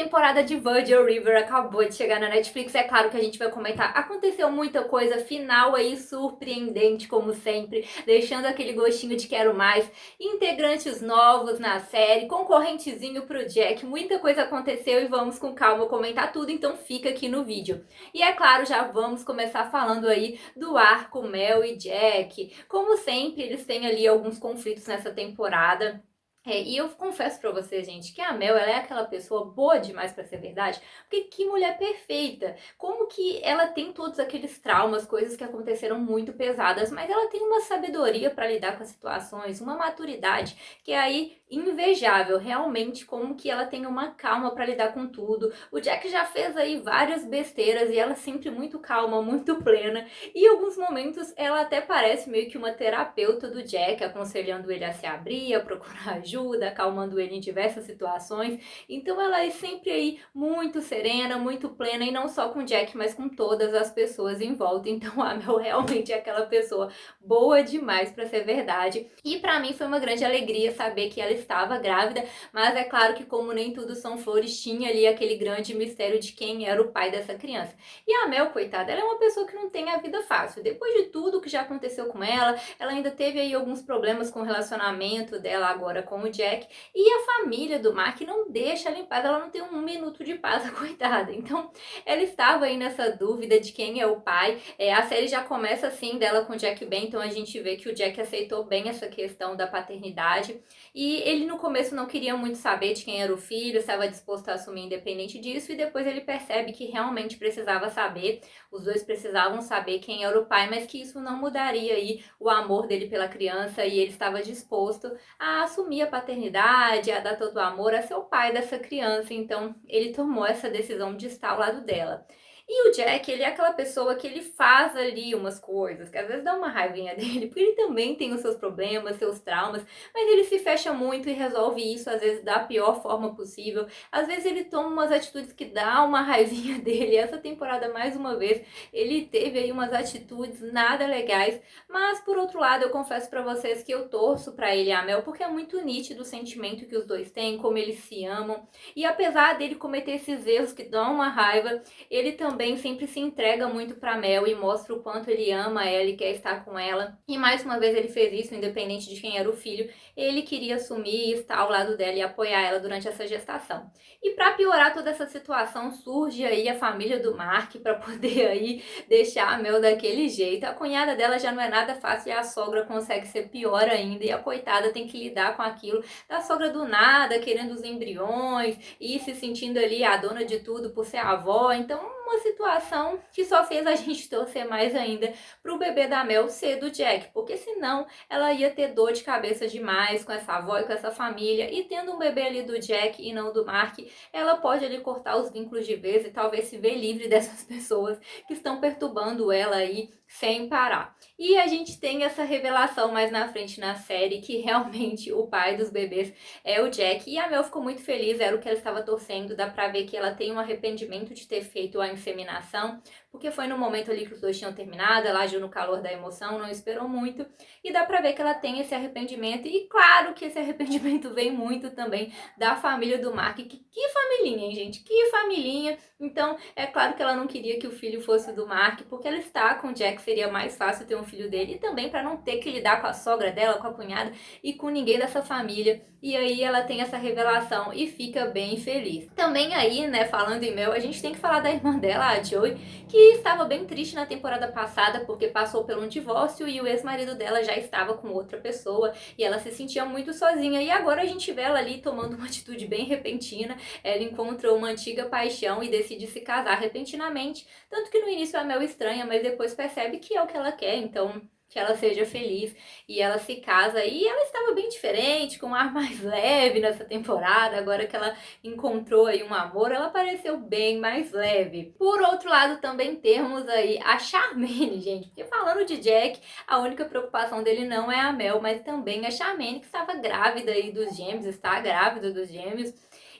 temporada de Virgin River acabou de chegar na Netflix, é claro que a gente vai comentar. Aconteceu muita coisa, final aí surpreendente como sempre, deixando aquele gostinho de quero mais, integrantes novos na série, concorrentezinho pro Jack, muita coisa aconteceu e vamos com calma comentar tudo, então fica aqui no vídeo. E é claro, já vamos começar falando aí do arco Mel e Jack. Como sempre, eles têm ali alguns conflitos nessa temporada. E eu confesso pra você, gente, que a Mel, ela é aquela pessoa boa demais pra ser verdade, porque que mulher perfeita! Como que ela tem todos aqueles traumas, coisas que aconteceram muito pesadas, mas ela tem uma sabedoria pra lidar com as situações, uma maturidade que é aí invejável, realmente, como que ela tem uma calma pra lidar com tudo. O Jack já fez aí várias besteiras e ela sempre muito calma, muito plena, e em alguns momentos ela até parece meio que uma terapeuta do Jack, aconselhando ele a se abrir, a procurar ajuda, acalmando ele em diversas situações. Então ela é sempre aí muito serena, muito plena, e não só com o Jack, mas com todas as pessoas em volta. Então a Mel realmente é aquela pessoa boa demais para ser verdade. E para mim foi uma grande alegria saber que ela estava grávida, mas é claro que como nem tudo são flores, tinha ali aquele grande mistério de quem era o pai dessa criança. E a Mel, coitada, ela é uma pessoa que não tem a vida fácil. Depois de tudo que já aconteceu com ela ainda teve aí alguns problemas com o relacionamento dela agora com o Jack, e a família do Mark não deixa ela em paz, ela não tem um minuto de paz, a coitada. Então ela estava aí nessa dúvida de quem é o pai. A série já começa assim, dela com o Jack bem, então a gente vê que o Jack aceitou bem essa questão da paternidade, e ele no começo não queria muito saber de quem era o filho, estava disposto a assumir independente disso, e depois ele percebe que realmente precisava saber, os dois precisavam saber quem era o pai, mas que isso não mudaria aí o amor dele pela criança, e ele estava disposto a assumir a paternidade, a dar todo o amor, a ser o pai dessa criança. Então ele tomou essa decisão de estar ao lado dela. E o Jack, ele é aquela pessoa que ele faz ali umas coisas, que às vezes dá uma raivinha dele, porque ele também tem os seus problemas, seus traumas, mas ele se fecha muito e resolve isso, às vezes da pior forma possível. Às vezes ele toma umas atitudes que dá uma raivinha dele. Essa temporada, mais uma vez, ele teve aí umas atitudes nada legais, mas por outro lado, eu confesso pra vocês que eu torço pra ele e a Mel, porque é muito nítido o sentimento que os dois têm, como eles se amam. E apesar dele cometer esses erros que dão uma raiva, ele também sempre se entrega muito pra Mel e mostra o quanto ele ama ela e quer estar com ela. E mais uma vez ele fez isso, independente de quem era o filho. Ele queria assumir, estar ao lado dela e apoiar ela durante essa gestação. E pra piorar toda essa situação, surge aí a família do Mark pra poder aí deixar a Mel daquele jeito. A cunhada dela já não é nada fácil e a sogra consegue ser pior ainda, e a coitada tem que lidar com aquilo da sogra do nada, querendo os embriões e se sentindo ali a dona de tudo por ser a avó. Então uma situação que só fez a gente torcer mais ainda pro bebê da Mel ser do Jack, porque senão ela ia ter dor de cabeça demais com essa avó e com essa família, e tendo um bebê ali do Jack e não do Mark, ela pode ali cortar os vínculos de vez e talvez se ver livre dessas pessoas que estão perturbando ela aí sem parar. E a gente tem essa revelação mais na frente na série, que realmente o pai dos bebês é o Jack, e a Mel ficou muito feliz, era o que ela estava torcendo. Dá pra ver que ela tem um arrependimento de ter feito a inseminação, porque foi no momento ali que os dois tinham terminado, ela agiu no calor da emoção, não esperou muito, e dá pra ver que ela tem esse arrependimento. E claro que esse arrependimento vem muito também da família do Mark, que familhinha, hein, gente, que familhinha. Então é claro que ela não queria que o filho fosse do Mark, porque ela está com o Jack, seria mais fácil ter um filho dele, e também para não ter que lidar com a sogra dela, com a cunhada e com ninguém dessa família. E aí ela tem essa revelação e fica bem feliz. Também aí, né, falando em Mel, a gente tem que falar da irmã dela, a Joey, que estava bem triste na temporada passada porque passou por um divórcio e o ex-marido dela já estava com outra pessoa e ela se sentia muito sozinha. E agora a gente vê ela ali tomando uma atitude bem repentina. Ela encontrou uma antiga paixão e decide se casar repentinamente. Tanto que no início a Mel estranha, mas depois percebe que é o que ela quer, então que ela seja feliz, e ela se casa. E ela estava bem diferente, com um ar mais leve nessa temporada. Agora que ela encontrou aí um amor, ela pareceu bem mais leve. Por outro lado, também temos aí a Charmaine, gente, porque falando de Jack, a única preocupação dele não é a Mel, mas também a Charmaine, que estava grávida aí dos gêmeos, está grávida dos gêmeos.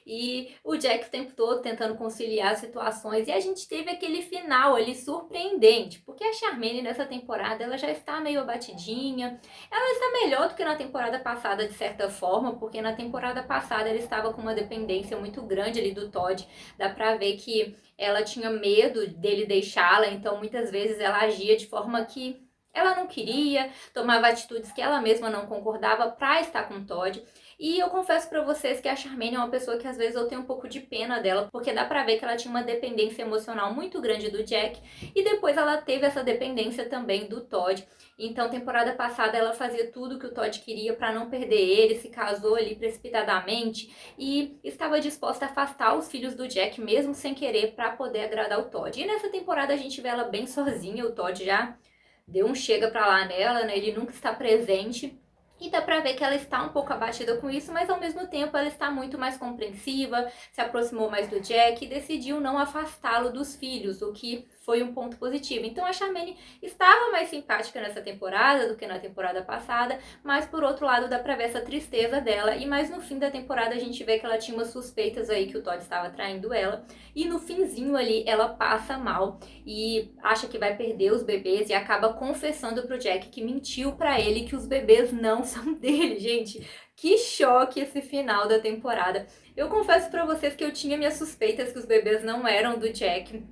e o Jack o tempo todo tentando conciliar as situações, e a gente teve aquele final ali surpreendente, porque a Charmaine nessa temporada ela já está meio abatidinha, ela está melhor do que na temporada passada de certa forma, porque na temporada passada ela estava com uma dependência muito grande ali do Todd, dá pra ver que ela tinha medo dele deixá-la, então muitas vezes ela agia de forma que ela não queria, tomava atitudes que ela mesma não concordava pra estar com o Todd. E eu confesso pra vocês que a Charmaine é uma pessoa que às vezes eu tenho um pouco de pena dela, porque dá pra ver que ela tinha uma dependência emocional muito grande do Jack, e depois ela teve essa dependência também do Todd. Então, temporada passada ela fazia tudo que o Todd queria pra não perder ele, se casou ali precipitadamente e estava disposta a afastar os filhos do Jack mesmo sem querer pra poder agradar o Todd. E nessa temporada a gente vê ela bem sozinha, o Todd já deu um chega pra lá nela, né? Ele nunca está presente. E dá pra ver que ela está um pouco abatida com isso, mas ao mesmo tempo ela está muito mais compreensiva, se aproximou mais do Jack e decidiu não afastá-lo dos filhos, o que foi um ponto positivo. Então a Charmaine estava mais simpática nessa temporada do que na temporada passada, mas por outro lado dá pra ver essa tristeza dela, e mais no fim da temporada a gente vê que ela tinha umas suspeitas aí que o Todd estava traindo ela, e no finzinho ali ela passa mal e acha que vai perder os bebês e acaba confessando pro Jack que mentiu pra ele que os bebês não são dele, gente. Que choque esse final da temporada. Eu confesso pra vocês que eu tinha minhas suspeitas que os bebês não eram do Jack.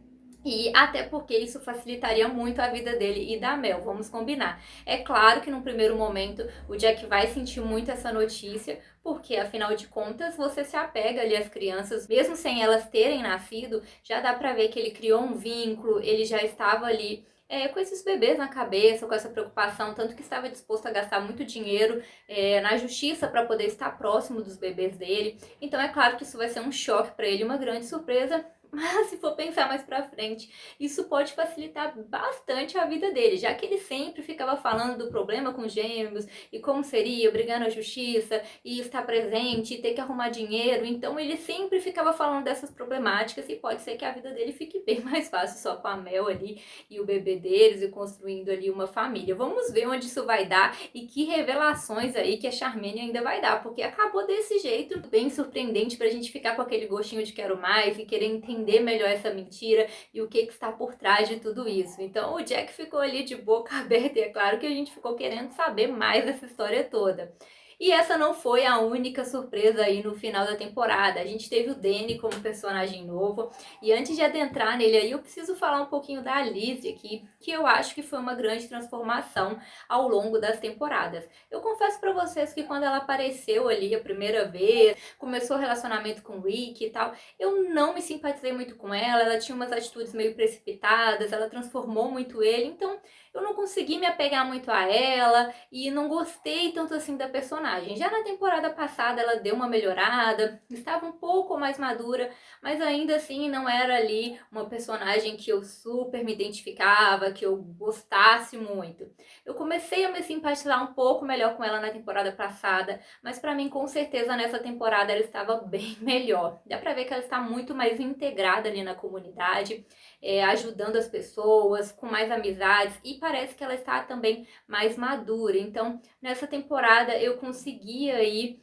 E até porque isso facilitaria muito a vida dele e da Mel, vamos combinar. É claro que num primeiro momento o Jack vai sentir muito essa notícia, porque afinal de contas você se apega ali às crianças, mesmo sem elas terem nascido, já dá pra ver que ele criou um vínculo, ele já estava ali com esses bebês na cabeça, com essa preocupação, tanto que estava disposto a gastar muito dinheiro na justiça para poder estar próximo dos bebês dele. Então é claro que isso vai ser um choque para ele, uma grande surpresa. Mas se for pensar mais pra frente, isso pode facilitar bastante a vida dele, já que ele sempre ficava falando do problema com gêmeos e como seria brigar na justiça e estar presente e ter que arrumar dinheiro. Então ele sempre ficava falando dessas problemáticas, e pode ser que a vida dele fique bem mais fácil só com a Mel ali e o bebê deles e construindo ali uma família. Vamos ver onde isso vai dar e que revelações aí que a Charmaine ainda vai dar, porque acabou desse jeito bem surpreendente pra gente ficar com aquele gostinho de quero mais e querer entender melhor essa mentira e o que está por trás de tudo isso. Então o Jack ficou ali de boca aberta, e é claro que a gente ficou querendo saber mais dessa história toda. E essa não foi a única surpresa aí no final da temporada. A gente teve o Danny como personagem novo. E antes de adentrar nele aí, eu preciso falar um pouquinho da Alice aqui, que eu acho que foi uma grande transformação ao longo das temporadas. Eu confesso pra vocês que quando ela apareceu ali a primeira vez, começou o relacionamento com o Rick e tal, eu não me simpatizei muito com ela. Ela tinha umas atitudes meio precipitadas, ela transformou muito ele, então eu não consegui me apegar muito a ela e não gostei tanto assim da personagem. Já na temporada passada ela deu uma melhorada, estava um pouco mais madura, mas ainda assim não era ali uma personagem que eu super me identificava, que eu gostasse muito. Eu comecei a me simpatizar um pouco melhor com ela na temporada passada, mas pra mim com certeza nessa temporada ela estava bem melhor. Dá pra ver que ela está muito mais integrada ali na comunidade, ajudando as pessoas, com mais amizades, e parece que ela está também mais madura. Então, nessa temporada eu consegui aí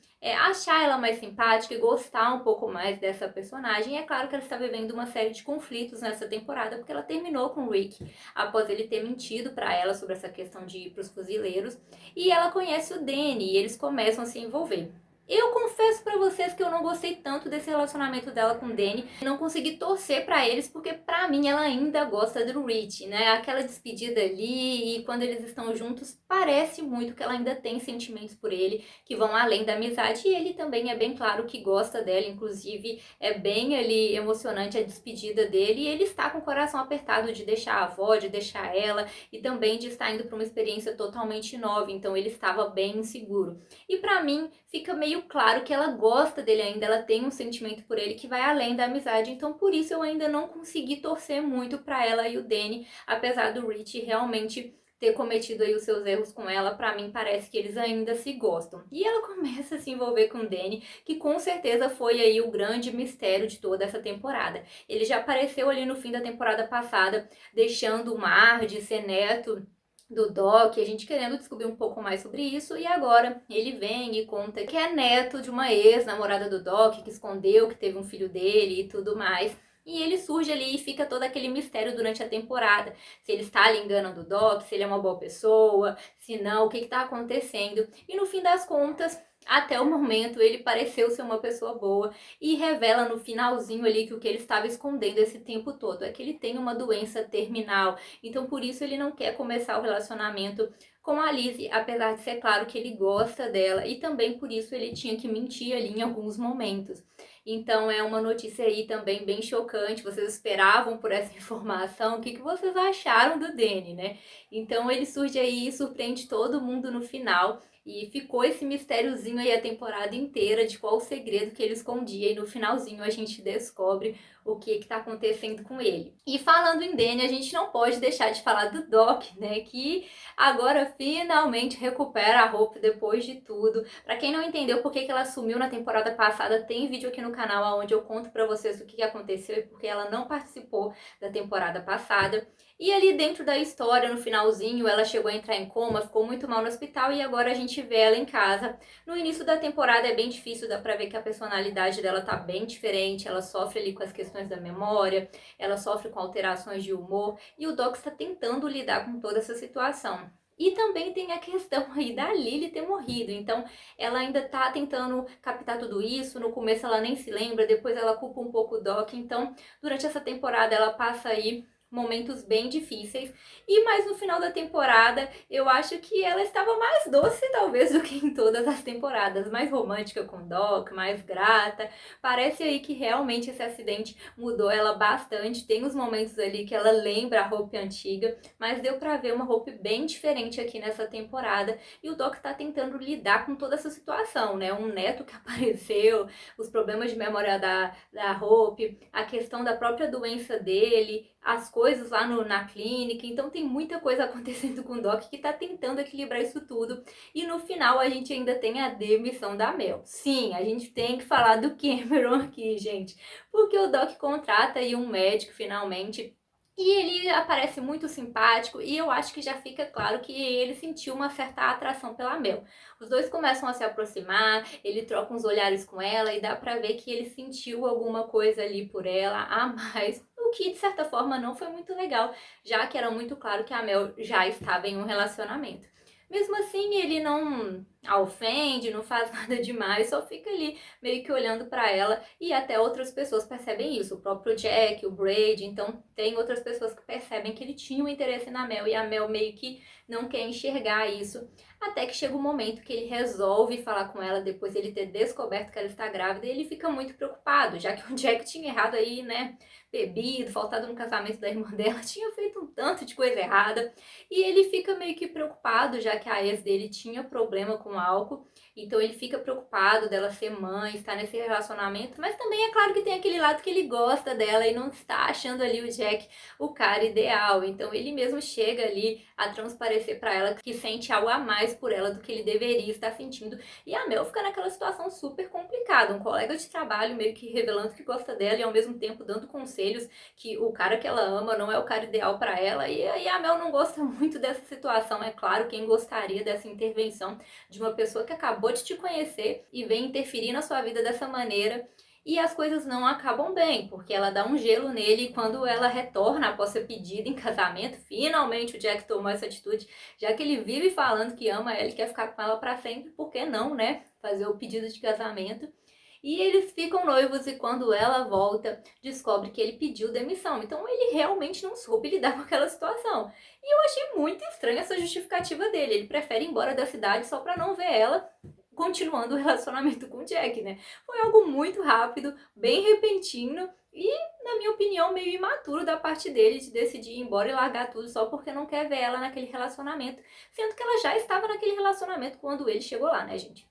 achar ela mais simpática e gostar um pouco mais dessa personagem. E é claro que ela está vivendo uma série de conflitos nessa temporada, porque ela terminou com o Rick após ele ter mentido para ela sobre essa questão de ir para os fuzileiros, e ela conhece o Danny e eles começam a se envolver. Eu confesso pra vocês que eu não gostei tanto desse relacionamento dela com o Danny. Não consegui torcer pra eles, porque pra mim ela ainda gosta do Rich, né? Aquela despedida ali e quando eles estão juntos, parece muito que ela ainda tem sentimentos por ele, que vão além da amizade. E ele também é bem claro que gosta dela, inclusive é bem ali emocionante a despedida dele. E ele está com o coração apertado de deixar a avó, de deixar ela e também de estar indo pra uma experiência totalmente nova. Então ele estava bem inseguro. E pra mim fica meio claro que ela gosta dele ainda, ela tem um sentimento por ele que vai além da amizade, então por isso eu ainda não consegui torcer muito pra ela e o Danny, apesar do Rich realmente ter cometido aí os seus erros com ela. Pra mim parece que eles ainda se gostam. E ela começa a se envolver com o Danny, que com certeza foi aí o grande mistério de toda essa temporada. Ele já apareceu ali no fim da temporada passada, deixando o mar de ser neto do Doc, a gente querendo descobrir um pouco mais sobre isso, e agora ele vem e conta que é neto de uma ex-namorada do Doc, que escondeu que teve um filho dele e tudo mais. E ele surge ali e fica todo aquele mistério durante a temporada. Se ele está ali enganando o Doc, se ele é uma boa pessoa, se não, o que está acontecendo. E no fim das contas, até o momento, ele pareceu ser uma pessoa boa e revela no finalzinho ali que o que ele estava escondendo esse tempo todo é que ele tem uma doença terminal. Então, por isso, ele não quer começar o relacionamento com a Lizzie, apesar de ser claro que ele gosta dela, e também por isso ele tinha que mentir ali em alguns momentos. Então, é uma notícia aí também bem chocante. Vocês esperavam por essa informação? O que vocês acharam do Danny, né? Então, ele surge aí e surpreende todo mundo no final. E ficou esse mistériozinho aí a temporada inteira de qual o segredo que ele escondia. E no finalzinho a gente descobre o que tá acontecendo com ele. E falando em Danny, a gente não pode deixar de falar do Doc, né? Que agora finalmente recupera a Hope depois de tudo. Pra quem não entendeu por que ela sumiu na temporada passada, tem vídeo aqui no canal onde eu conto pra vocês o que aconteceu e porque ela não participou da temporada passada. E ali dentro da história, no finalzinho, ela chegou a entrar em coma, ficou muito mal no hospital e agora a gente vê ela em casa. No início da temporada é bem difícil, dá pra ver que a personalidade dela tá bem diferente, ela sofre ali com as questões da memória, ela sofre com alterações de humor e o Doc está tentando lidar com toda essa situação. E também tem a questão aí da Lily ter morrido, então ela ainda tá tentando captar tudo isso, no começo ela nem se lembra, depois ela culpa um pouco o Doc, então durante essa temporada ela passa aí momentos bem difíceis. E mais no final da temporada, eu acho que ela estava mais doce talvez do que em todas as temporadas, mais romântica com o Doc, mais grata. Parece aí que realmente esse acidente mudou ela bastante. Tem os momentos ali que ela lembra a Hope antiga, mas deu pra ver uma Hope bem diferente aqui nessa temporada. E o Doc tá tentando lidar com toda essa situação, né? Um neto que apareceu, os problemas de memória da Hope, a questão da própria doença dele, as coisas lá na clínica. Então tem muita coisa acontecendo com o Doc que tá tentando equilibrar isso tudo. E no final a gente ainda tem a demissão da Mel. Sim, a gente tem que falar do Cameron aqui, gente. Porque o Doc contrata aí um médico finalmente. E ele aparece muito simpático e eu acho que já fica claro que ele sentiu uma certa atração pela Mel. Os dois começam a se aproximar, ele troca uns olhares com ela e dá pra ver que ele sentiu alguma coisa ali por ela a mais, o que de certa forma não foi muito legal, já que era muito claro que a Mel já estava em um relacionamento. Mesmo assim, ele não a ofende, não faz nada demais, só fica ali meio que olhando para ela e até outras pessoas percebem isso, o próprio Jack, o Brady, então tem outras pessoas que percebem que ele tinha um interesse na Mel e a Mel meio que não quer enxergar isso, até que chega um momento que ele resolve falar com ela depois de ele ter descoberto que ela está grávida e ele fica muito preocupado, já que o Jack tinha errado aí, né, bebido, faltado no casamento da irmã dela, tinha feito um tanto de coisa errada e ele fica meio que preocupado, já que a ex dele tinha problema com álcool, então ele fica preocupado dela ser mãe, estar nesse relacionamento, mas também é claro que tem aquele lado que ele gosta dela e não está achando ali o Jack o cara ideal, então ele mesmo chega ali a transparecer para ela que sente algo a mais por ela do que ele deveria estar sentindo, e a Mel fica naquela situação super complicada, um colega de trabalho meio que revelando que gosta dela e ao mesmo tempo dando conselhos que o cara que ela ama não é o cara ideal para ela, e aí a Mel não gosta muito dessa situação, é claro, quem gostaria dessa intervenção de uma pessoa que acabou de te conhecer e vem interferir na sua vida dessa maneira. E as coisas não acabam bem, porque ela dá um gelo nele e quando ela retorna após ser pedida em casamento, finalmente o Jack tomou essa atitude, já que ele vive falando que ama ela e quer ficar com ela para sempre, por que não, né? Fazer o pedido de casamento. E eles ficam noivos e quando ela volta, descobre que ele pediu demissão. Então ele realmente não soube lidar com aquela situação. E eu achei muito estranha essa justificativa dele. Ele prefere ir embora da cidade só para não ver ela continuando o relacionamento com o Jack, né? Foi algo muito rápido, bem repentino e, na minha opinião, meio imaturo da parte dele de decidir ir embora e largar tudo só porque não quer ver ela naquele relacionamento, sendo que ela já estava naquele relacionamento quando ele chegou lá, né, gente?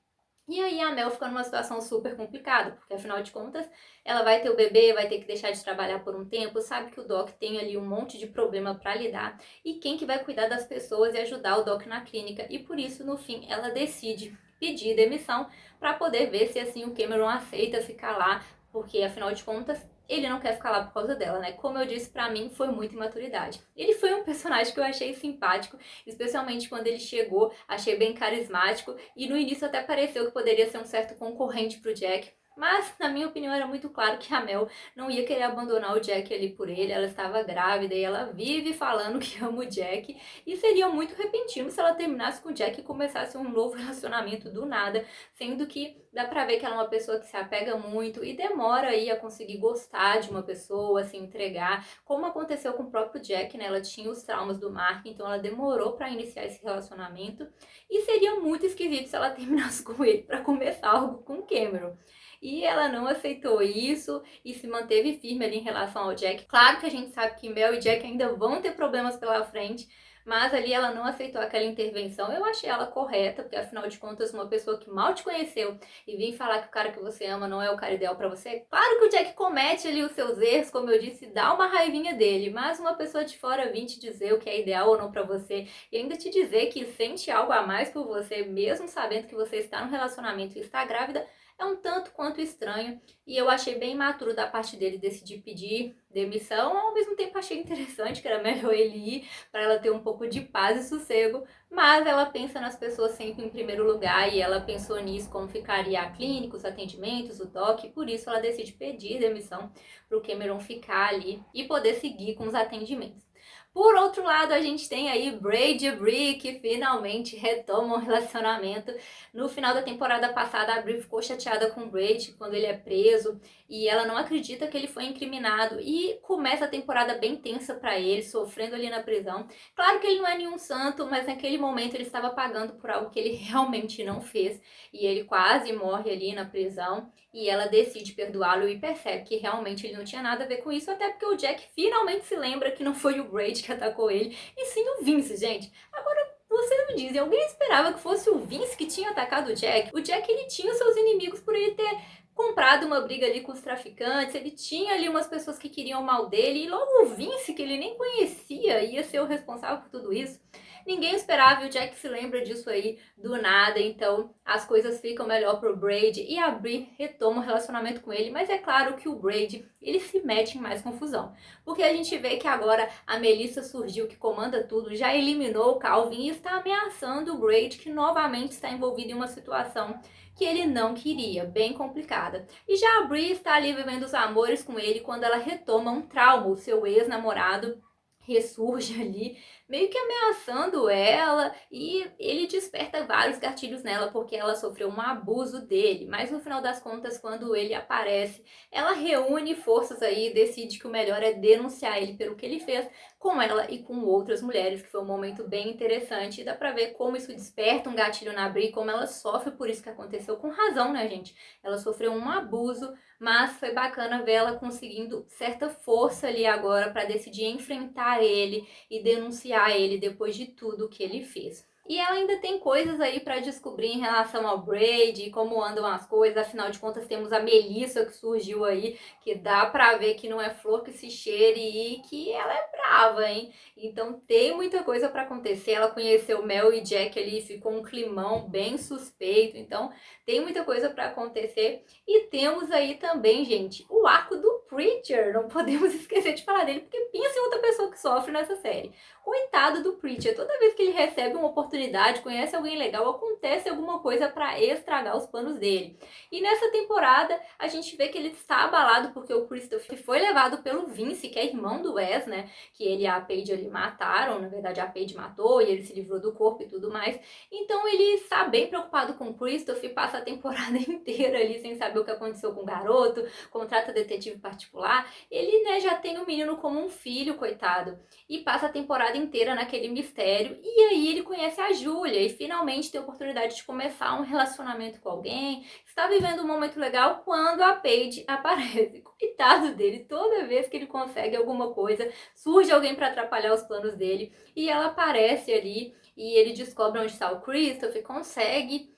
E aí a Mel fica numa situação super complicada, porque afinal de contas ela vai ter o bebê, vai ter que deixar de trabalhar por um tempo, sabe que o Doc tem ali um monte de problema para lidar, e quem que vai cuidar das pessoas e ajudar o Doc na clínica, e por isso no fim ela decide pedir demissão para poder ver se assim o Cameron aceita ficar lá, porque afinal de contas ele não quer ficar lá por causa dela, né? Como eu disse, pra mim foi muita imaturidade. Ele foi um personagem que eu achei simpático, especialmente quando ele chegou, achei bem carismático e no início até pareceu que poderia ser um certo concorrente pro Jack. Mas, na minha opinião, era muito claro que a Mel não ia querer abandonar o Jack ali por ele. Ela estava grávida e ela vive falando que ama o Jack. E seria muito repentino se ela terminasse com o Jack e começasse um novo relacionamento do nada. Sendo que dá pra ver que ela é uma pessoa que se apega muito e demora aí a conseguir gostar de uma pessoa, se entregar. Como aconteceu com o próprio Jack, né? Ela tinha os traumas do Mark, então ela demorou pra iniciar esse relacionamento. E seria muito esquisito se ela terminasse com ele pra começar algo com o Cameron. E ela não aceitou isso e se manteve firme ali em relação ao Jack. Claro que a gente sabe que Mel e Jack ainda vão ter problemas pela frente, mas ali ela não aceitou aquela intervenção. Eu achei ela correta, porque afinal de contas, uma pessoa que mal te conheceu e vir falar que o cara que você ama não é o cara ideal pra você. Claro que o Jack comete ali os seus erros, como eu disse, dá uma raivinha dele, mas uma pessoa de fora vir te dizer o que é ideal ou não pra você e ainda te dizer que sente algo a mais por você, mesmo sabendo que você está no relacionamento e está grávida, é um tanto quanto estranho e eu achei bem imaturo da parte dele decidir pedir demissão, ao mesmo tempo achei interessante que era melhor ele ir para ela ter um pouco de paz e sossego, mas ela pensa nas pessoas sempre em primeiro lugar e ela pensou nisso, como ficaria a clínica, os atendimentos, o DOC, e por isso ela decide pedir demissão para o Cameron ficar ali e poder seguir com os atendimentos. Por outro lado, a gente tem aí Braid e Bri, que finalmente retomam o relacionamento. No final da temporada passada, a Bri ficou chateada com o Braid quando ele é preso e ela não acredita que ele foi incriminado e começa a temporada bem tensa pra ele, sofrendo ali na prisão. Claro que ele não é nenhum santo, mas naquele momento ele estava pagando por algo que ele realmente não fez e ele quase morre ali na prisão e ela decide perdoá-lo e percebe que realmente ele não tinha nada a ver com isso, até porque o Jack finalmente se lembra que não foi o Braid que atacou ele, e sim o Vince, gente. Agora, vocês me dizem, alguém esperava que fosse o Vince que tinha atacado o Jack? O Jack, ele tinha os seus inimigos por ele ter comprado uma briga ali com os traficantes, ele tinha ali umas pessoas que queriam o mal dele, e logo o Vince, que ele nem conhecia, ia ser o responsável por tudo isso. Ninguém esperava e o Jack se lembra disso aí do nada, então as coisas ficam melhor pro Braid e a Bri retoma o relacionamento com ele, mas é claro que o Braid, ele se mete em mais confusão, porque a gente vê que agora a Melissa surgiu, que comanda tudo, já eliminou o Calvin e está ameaçando o Braid, que novamente está envolvido em uma situação que ele não queria, bem complicada. E já a Bri está ali vivendo os amores com ele quando ela retoma um trauma, o seu ex-namorado ressurge ali, meio que ameaçando ela e ele desperta vários gatilhos nela porque ela sofreu um abuso dele, mas no final das contas, quando ele aparece, ela reúne forças aí e decide que o melhor é denunciar ele pelo que ele fez com ela e com outras mulheres, que foi um momento bem interessante e dá pra ver como isso desperta um gatilho na Bri, como ela sofre por isso que aconteceu, com razão, né, gente? Ela sofreu um abuso, mas foi bacana ver ela conseguindo certa força ali agora para decidir enfrentar ele e denunciar ele depois de tudo que ele fez. E ela ainda tem coisas aí para descobrir em relação ao Braid, como andam as coisas, afinal de contas temos a Melissa que surgiu aí, que dá pra ver que não é flor que se cheire e que ela é brava, hein? Então tem muita coisa para acontecer, ela conheceu Mel e Jack ali, ficou um climão bem suspeito, então tem muita coisa para acontecer. E temos aí também, gente, o arco do Preacher, não podemos esquecer de falar dele, porque pensa em outra pessoa que sofre nessa série. Coitado do Preacher, toda vez que ele recebe uma oportunidade, conhece alguém legal, acontece alguma coisa para estragar os planos dele. E nessa temporada, a gente vê que ele está abalado porque o Christopher foi levado pelo Vince, que é irmão do Wes, né? Que ele e a Paige ali mataram, na verdade a Paige matou e ele se livrou do corpo e tudo mais. Então ele está bem preocupado com o Christopher, passa a temporada inteira ali sem saber o que aconteceu com o garoto, contrata detetive particular. Ele, né, já tem o menino como um filho, coitado, e passa a temporada inteira naquele mistério. E aí ele conhece a Júlia e finalmente tem a oportunidade de começar um relacionamento com alguém. Está vivendo um momento legal quando a Paige aparece. Coitado dele, toda vez que ele consegue alguma coisa, surge alguém para atrapalhar os planos dele e ela aparece ali e ele descobre onde está o Christopher, consegue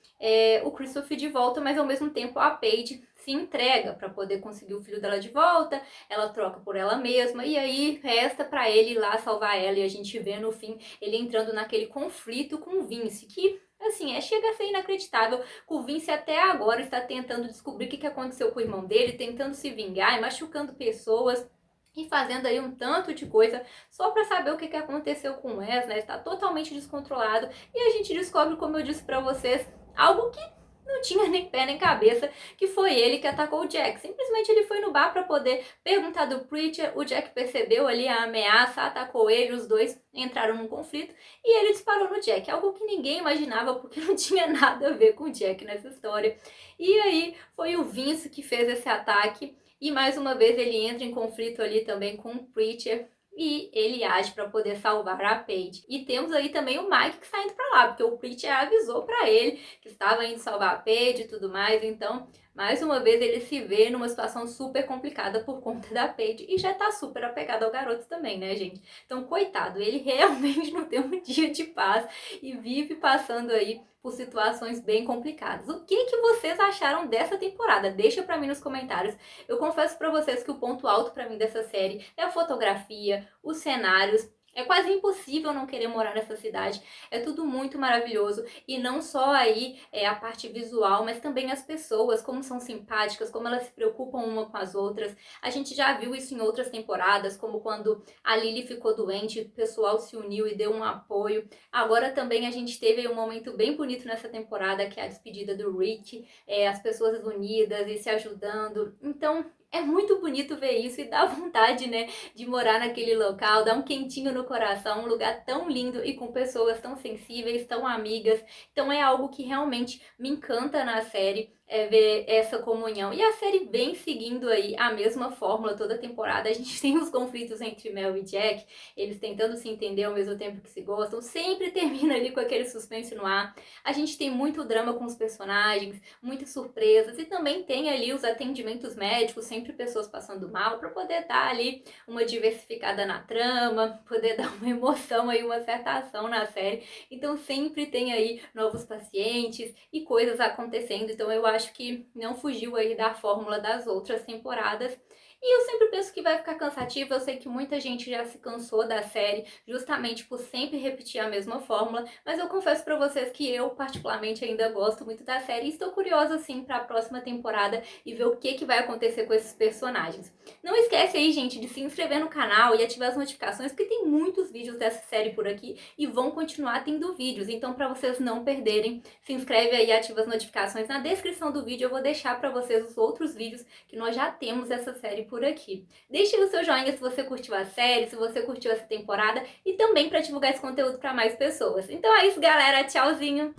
o Christopher de volta, mas ao mesmo tempo a Paige se entrega para poder conseguir o filho dela de volta, ela troca por ela mesma e aí resta para ele ir lá salvar ela e a gente vê no fim ele entrando naquele conflito com o Vince, que Assim, chega a ser inacreditável que o Vince até agora está tentando descobrir o que aconteceu com o irmão dele, tentando se vingar e machucando pessoas e fazendo aí um tanto de coisa só para saber o que aconteceu com o Wes, né? Está totalmente descontrolado e a gente descobre, como eu disse para vocês, algo que não tinha nem pé nem cabeça, que foi ele que atacou o Jack. Simplesmente ele foi no bar para poder perguntar do Preacher, o Jack percebeu ali a ameaça, atacou ele, os dois entraram num conflito e ele disparou no Jack, algo que ninguém imaginava porque não tinha nada a ver com o Jack nessa história. E aí foi o Vince que fez esse ataque e mais uma vez ele entra em conflito ali também com o Preacher e ele age para poder salvar a Paige. E temos aí também o Mike que está indo para lá, porque o Preacher avisou para ele que estava indo salvar a Paige e tudo mais, então mais uma vez ele se vê numa situação super complicada por conta da Paige e já tá super apegado ao garoto também, né, gente? Então, coitado, ele realmente não tem um dia de paz e vive passando aí por situações bem complicadas. O que vocês acharam dessa temporada? Deixa pra mim nos comentários. Eu confesso pra vocês que o ponto alto pra mim dessa série é a fotografia, os cenários. É quase impossível não querer morar nessa cidade. É tudo muito maravilhoso. E não só aí a parte visual, mas também as pessoas, como são simpáticas, como elas se preocupam uma com as outras. A gente já viu isso em outras temporadas, como quando a Lily ficou doente, o pessoal se uniu e deu um apoio. Agora também a gente teve um momento bem bonito nessa temporada, que é a despedida do Rick, as pessoas unidas e se ajudando. Então, é muito bonito ver isso e dá vontade, né, de morar naquele local, dá um quentinho no coração, um lugar tão lindo e com pessoas tão sensíveis, tão amigas. Então é algo que realmente me encanta na série, ver essa comunhão. E a série vem seguindo aí a mesma fórmula toda temporada. A gente tem os conflitos entre Mel e Jack, eles tentando se entender ao mesmo tempo que se gostam, sempre termina ali com aquele suspense no ar. A gente tem muito drama com os personagens, muitas surpresas e também tem ali os atendimentos médicos, sempre pessoas passando mal, para poder dar ali uma diversificada na trama, poder dar uma emoção aí, uma certa ação na série. Então sempre tem aí novos pacientes e coisas acontecendo. Então eu acho que não fugiu aí da fórmula das outras temporadas. E eu sempre penso que vai ficar cansativo, eu sei que muita gente já se cansou da série, justamente por sempre repetir a mesma fórmula, mas eu confesso pra vocês que eu particularmente ainda gosto muito da série e estou curiosa sim pra próxima temporada e ver o que vai acontecer com esses personagens. Não esquece aí, gente, de se inscrever no canal e ativar as notificações, porque tem muitos vídeos dessa série por aqui e vão continuar tendo vídeos, então pra vocês não perderem, se inscreve aí e ativa as notificações. Na descrição do vídeo eu vou deixar pra vocês os outros vídeos que nós já temos essa série por aqui. Deixe o seu joinha se você curtiu a série, se você curtiu essa temporada e também para divulgar esse conteúdo para mais pessoas. Então é isso, galera. Tchauzinho!